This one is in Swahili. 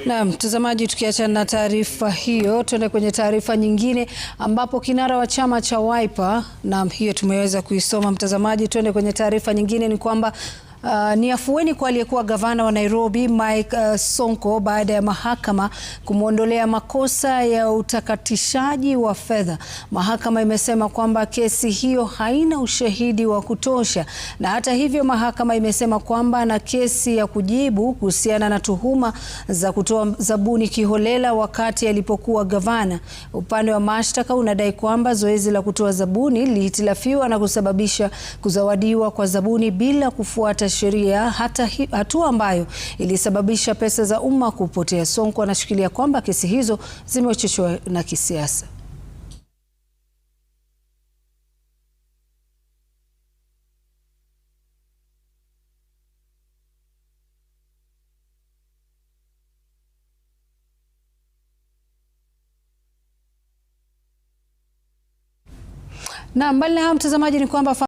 Na mtazamaji, tukiachana na taarifa hiyo, tuende kwenye taarifa nyingine ambapo kinara wa chama cha Wiper, na hiyo tumeweza kuisoma mtazamaji. Tuende kwenye taarifa nyingine, ni kwamba ni afueni kwa aliyekuwa gavana wa Nairobi Mike Sonko baada ya mahakama kumwondolea makosa ya utakatishaji wa fedha. Mahakama imesema kwamba kesi hiyo haina ushahidi wa kutosha, na hata hivyo mahakama imesema kwamba ana kesi ya kujibu kuhusiana na tuhuma za kutoa zabuni kiholela wakati alipokuwa gavana. Upande wa mashtaka unadai kwamba zoezi la kutoa zabuni lilihitilafiwa na kusababisha kuzawadiwa kwa zabuni bila kufuata sheria, hatua ambayo ilisababisha pesa za umma kupotea. Sonko anashikilia kwamba kesi hizo zimechochewa na kisiasa. Na mbali na hayo mtazamaji, ni kwamba